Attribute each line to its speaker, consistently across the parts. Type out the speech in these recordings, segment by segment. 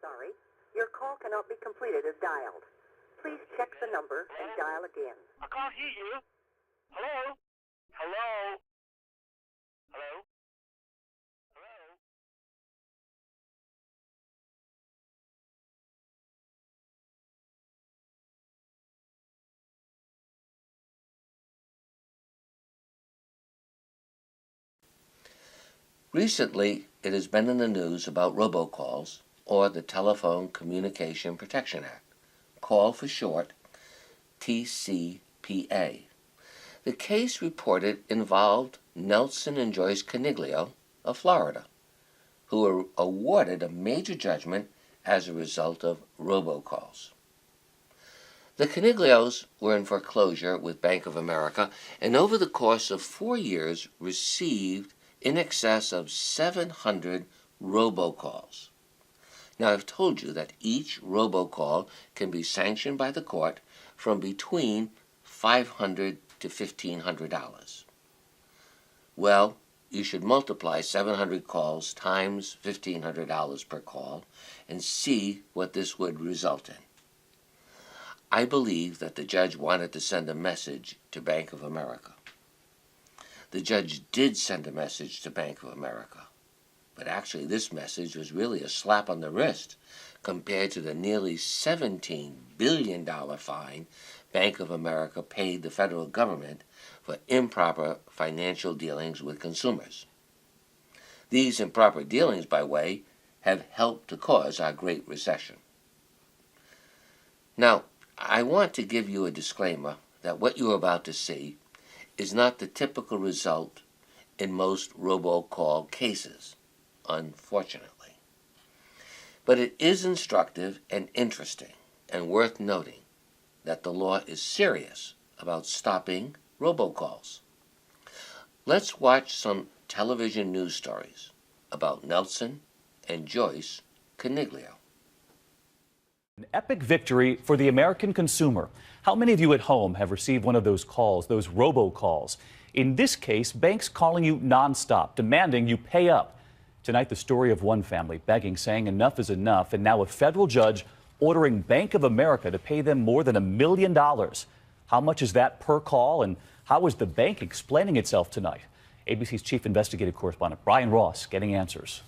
Speaker 1: sorry. Your call cannot be completed as dialed. Please check the number and dial again.
Speaker 2: I can't hear you. Hello? Hello? Hello? Hello?
Speaker 3: Recently, it has been in the news about robocalls, or the Telephone Communication Protection Act, call for short TCPA. The case reported involved Nelson and Joyce Coniglio of Florida, who were awarded a major judgment as a result of robocalls. The Coniglios were in foreclosure with Bank of America, and over the course of 4 years received in excess of 700 robocalls. Now, I've told you that each robocall can be sanctioned by the court from between $500 to $1,500. Well, you should multiply 700 calls times $1,500 per call and see what this would result in. I believe that the judge wanted to send a message to Bank of America. The judge did send a message to Bank of America. But actually, this message was really a slap on the wrist compared to the nearly $17 billion fine Bank of America paid the federal government for improper financial dealings with consumers. These improper dealings, by the way, have helped to cause our Great Recession. Now, I want to give you a disclaimer that what you are about to see is not the typical result in most robocall cases, unfortunately. But it is instructive and interesting and worth noting that the law is serious about stopping robocalls. Let's watch some television news stories about Nelson and Joyce Coniglio.
Speaker 4: An epic victory for the American consumer. How many of you at home have received one of those calls, those robocalls? In this case, banks calling you nonstop, demanding you pay up. Tonight, the story of one family begging, saying enough is enough, and now a federal judge ordering Bank of America to pay them more than $1 million. How much is that per call, and how is the bank explaining itself tonight? ABC's chief investigative correspondent Brian Ross getting answers.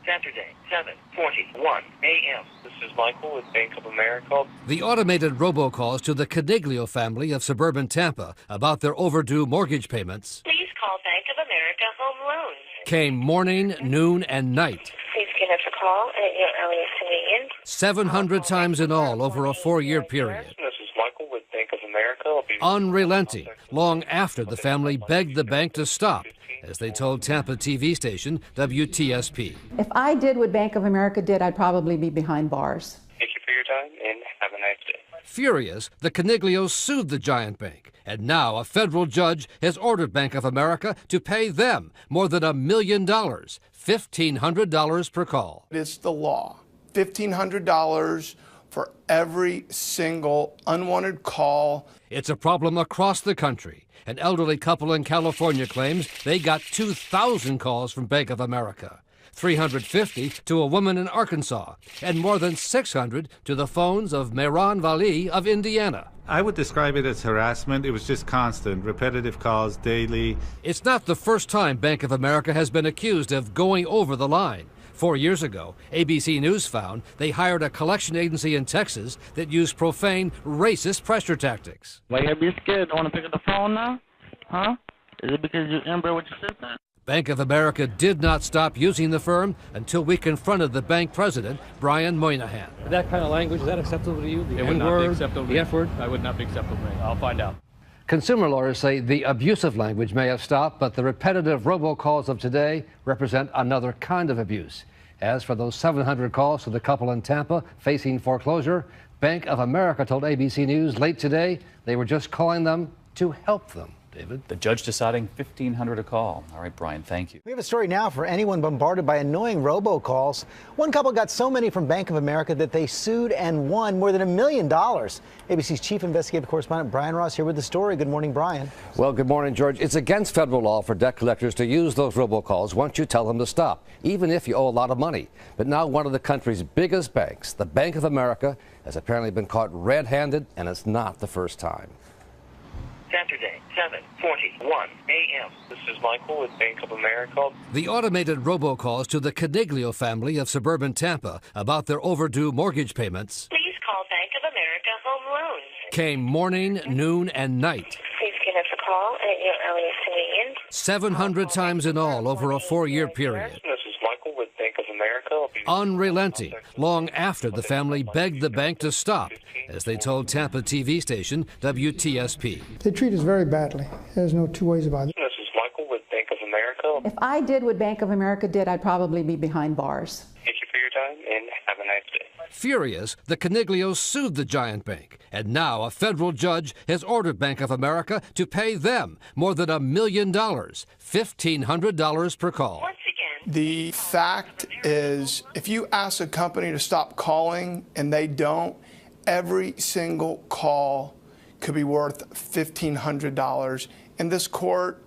Speaker 2: Saturday, 7:41 a.m. This is Michael with Bank of America.
Speaker 5: The automated robocalls to the Coniglio family of suburban Tampa about their overdue mortgage payments.
Speaker 6: Please call Bank of America Home Loans.
Speaker 5: Came morning, noon, and night.
Speaker 6: Please give us a call at your earliest convenience.
Speaker 5: 700 times in all over a 4-year period.
Speaker 2: This is Michael with Bank of America. I'll be
Speaker 5: Unrelenting, long after the family begged the bank to stop, as they told Tampa TV station WTSP.
Speaker 7: If I did what Bank of America did, I'd probably be behind bars.
Speaker 2: Thank you for your time and have a nice day.
Speaker 5: Furious, the Coniglios sued the giant bank, and now a federal judge has ordered Bank of America to pay them more than $1 million, $1,500 per call.
Speaker 8: It's the law. $1,500 for every single unwanted call.
Speaker 5: It's a problem across the country. An elderly couple in California claims they got 2,000 calls from Bank of America, 350 to a woman in Arkansas, and more than 600 to the phones of Mehran Vali of Indiana.
Speaker 9: I would describe it as harassment. It was just constant, repetitive calls daily.
Speaker 5: It's not the first time Bank of America has been accused of going over the line. 4 years ago, ABC News found they hired a collection agency in Texas that used profane, racist pressure tactics.
Speaker 10: Why you have to be scared? Don't want to pick up the phone now? Huh? Is it because you're inbred with your sister?
Speaker 5: Bank of America did not stop using the firm until we confronted the bank president, Brian Moynihan.
Speaker 11: That kind of language, is that acceptable to you?
Speaker 10: It would not be acceptable.
Speaker 11: The F word?
Speaker 10: I would not be acceptable to me. I'll find out.
Speaker 5: Consumer lawyers say the abusive language may have stopped, but the repetitive robocalls of today represent another kind of abuse. As for those 700 calls to the couple in Tampa facing foreclosure, Bank of America told ABC News late today they were just calling them to help them. David?
Speaker 4: The judge deciding $1,500 a call. All right, Brian, thank you.
Speaker 12: We have a story now for anyone bombarded by annoying robocalls. One couple got so many from Bank of America that they sued and won more than $1 million. ABC's chief investigative correspondent Brian Ross here with the story. Good morning, Brian.
Speaker 5: Well, good morning, George. It's against federal law for debt collectors to use those robocalls once you tell them to stop, even if you owe a lot of money. But now one of the country's biggest banks, the Bank of America, has apparently been caught red-handed, and it's not the first time.
Speaker 2: Saturday, 7:41 a.m. This is Michael with Bank of America.
Speaker 5: The automated robocalls to the Coniglio family of suburban Tampa about their overdue mortgage payments
Speaker 6: Please call Bank of America Home Loans.
Speaker 5: came morning, noon, and night.
Speaker 6: Please give us a call at your earliest convenience.
Speaker 5: 700 times in all over a 4-year period.
Speaker 2: This is Michael with Bank of America.
Speaker 5: Unrelenting, long after the family begged the bank to stop, as they told Tampa TV station WTSP.
Speaker 13: They treat us very badly. There's no two ways about it.
Speaker 2: This is Michael with Bank of America.
Speaker 7: If I did what Bank of America did, I'd probably be behind bars.
Speaker 2: Thank you for your time and have a nice day.
Speaker 5: Furious, the Coniglios sued the giant bank, and now a federal judge has ordered Bank of America to pay them more than $1 million, $1,500 per call.
Speaker 6: Once again,
Speaker 8: The fact is, if you ask a company to stop calling and they don't, every single call could be worth $1,500, and this court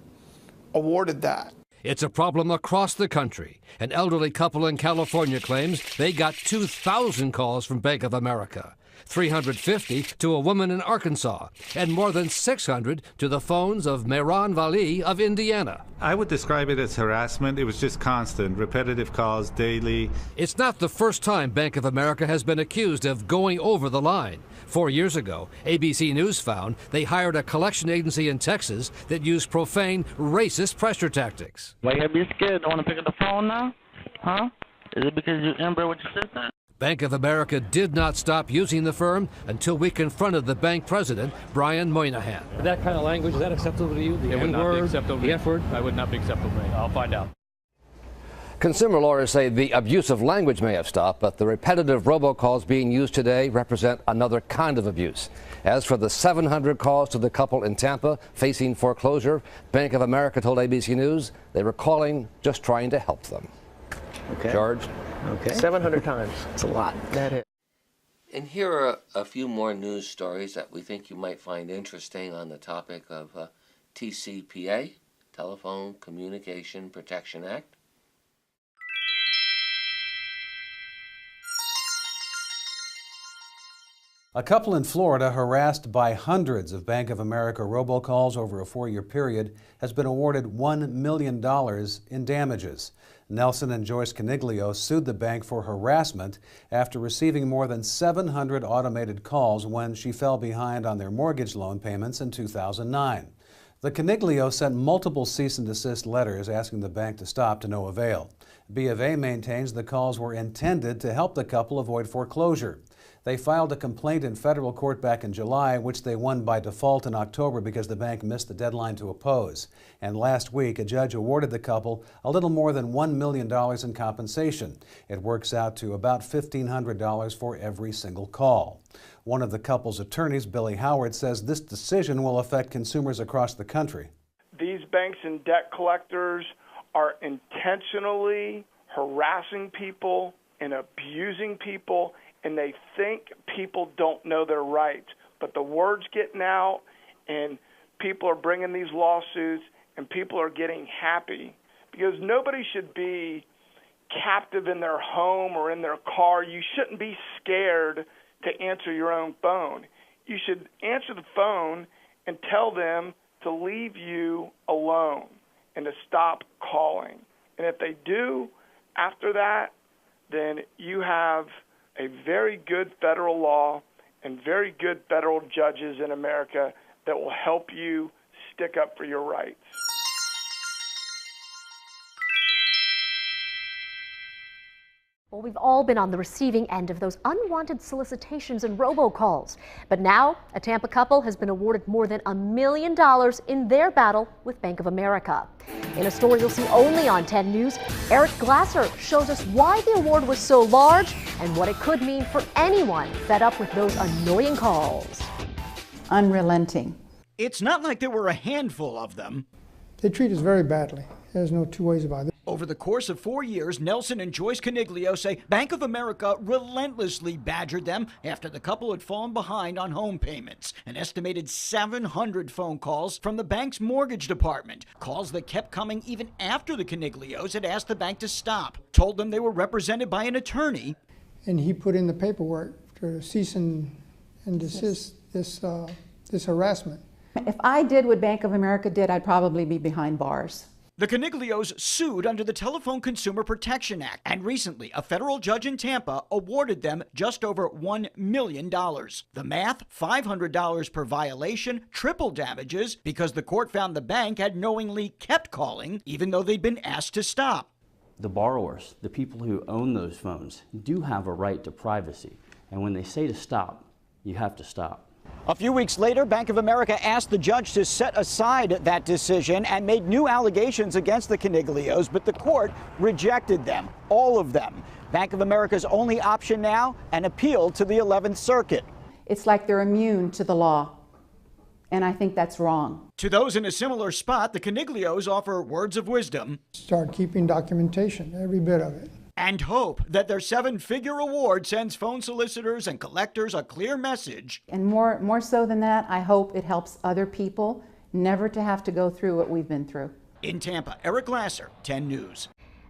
Speaker 8: awarded that.
Speaker 5: It's a problem across the country. An elderly couple in California claims they got 2,000 calls from Bank of America, 350 to a woman in Arkansas, and more than 600 to the phones of Mehran Vali of Indiana.
Speaker 9: I would describe it as harassment. It was just constant, repetitive calls daily.
Speaker 5: It's not the first time Bank of America has been accused of going over the line. 4 years ago, ABC News found they hired a collection agency in Texas that used profane, racist pressure tactics.
Speaker 10: Why you gotta be scared? Don't want to pick up the phone now? Huh? Is it because you're inbred with your sister?
Speaker 5: Bank of America did not stop using the firm until we confronted the bank president, Brian Moynihan.
Speaker 11: That kind of language, is that acceptable to you? The N-word, the F-word?
Speaker 10: I would not be acceptable to me. I'll find out.
Speaker 5: Consumer lawyers say the abusive language may have stopped, but the repetitive robocalls being used today represent another kind of abuse. As for the 700 calls to the couple in Tampa facing foreclosure, Bank of America told ABC News they were calling just trying to help them.
Speaker 12: Okay.
Speaker 5: George?
Speaker 12: Okay. 700 times. It's a lot. That is.
Speaker 3: And here are a few more news stories that we think you might find interesting on the topic of TCPA, Telephone Communication Protection Act.
Speaker 14: A couple in Florida harassed by hundreds of Bank of America robocalls over a 4-year period has been awarded $1 million in damages. Nelson and Joyce Coniglio sued the bank for harassment after receiving more than 700 automated calls when she fell behind on their mortgage loan payments in 2009. The Coniglios sent multiple cease and desist letters asking the bank to stop to no avail. B of A maintains the calls were intended to help the couple avoid foreclosure. They filed a complaint in federal court back in July, which they won by default in October because the bank missed the deadline to oppose. And last week, a judge awarded the couple a little more than $1 million in compensation. It works out to about $1,500 for every single call. One of the couple's attorneys, Billy Howard, says this decision will affect consumers across the country.
Speaker 8: These banks and debt collectors are intentionally harassing people and abusing people, and they think people don't know their rights. But the word's getting out, and people are bringing these lawsuits, and people are getting happy. Because nobody should be captive in their home or in their car. You shouldn't be scared to answer your own phone. You should answer the phone and tell them to leave you alone and to stop calling. And if they do, after that, then you have a very good federal law and very good federal judges in America that will help you stick up for your rights.
Speaker 15: Well, we've all been on the receiving end of those unwanted solicitations and robocalls. But now, a Tampa couple has been awarded more than $1 million in their battle with Bank of America. In a story you'll see only on 10 News, Eric Glasser shows us why the award was so large and what it could mean for anyone fed up with those annoying calls.
Speaker 7: Unrelenting.
Speaker 16: It's not like there were a handful of them.
Speaker 13: They treat us very badly. There's no two ways about it.
Speaker 16: Over the course of 4 years, Nelson and Joyce Coniglio say Bank of America relentlessly badgered them after the couple had fallen behind on home payments. An estimated 700 phone calls from the bank's mortgage department. Calls that kept coming even after the Coniglios had asked the bank to stop. Told them they were represented by an attorney.
Speaker 13: And he put in the paperwork to cease and desist this harassment.
Speaker 7: If I did what Bank of America did, I'd probably be behind bars.
Speaker 16: The Coniglios sued under the Telephone Consumer Protection Act, and recently a federal judge in Tampa awarded them just over $1 million. The math, $500 per violation, triple damages because the court found the bank had knowingly kept calling even though they'd been asked to stop.
Speaker 17: The borrowers, the people who own those phones, do have a right to privacy, and when they say to stop, you have to stop.
Speaker 16: A few weeks later, Bank of America asked the judge to set aside that decision and made new allegations against the Coniglios, but the court rejected them, all of them. Bank of America's only option now, an appeal to the 11th Circuit.
Speaker 7: It's like they're immune to the law, and I think that's wrong.
Speaker 16: To those in a similar spot, the Coniglios offer words of wisdom.
Speaker 13: Start keeping documentation, every bit of it.
Speaker 16: And hope that their 7-figure award sends phone solicitors and collectors a clear message.
Speaker 7: And more so than that, I hope it helps other people never to have to go through what we've been through.
Speaker 16: In Tampa, Eric Lasser, 10 News.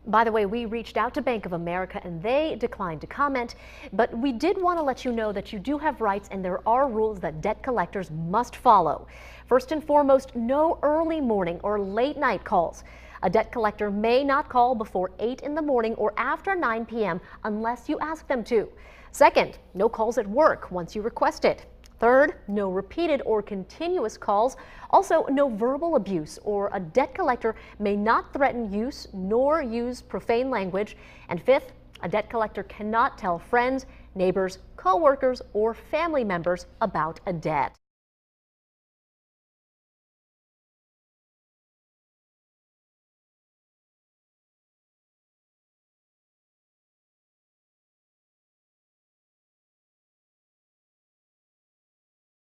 Speaker 15: By the way, we reached out to Bank of America and they declined to comment, but we did want to let you know that you do have rights and there are rules that debt collectors must follow. First and foremost, no early morning or late night calls. A debt collector may not call before 8 in the morning or after 9 p.m. unless you ask them to. Second, no calls at work once you request it. Third, no repeated or continuous calls. Also, no verbal abuse, or a debt collector may not threaten use nor use profane language. And fifth, a debt collector cannot tell friends, neighbors, co-workers, or family members about a debt.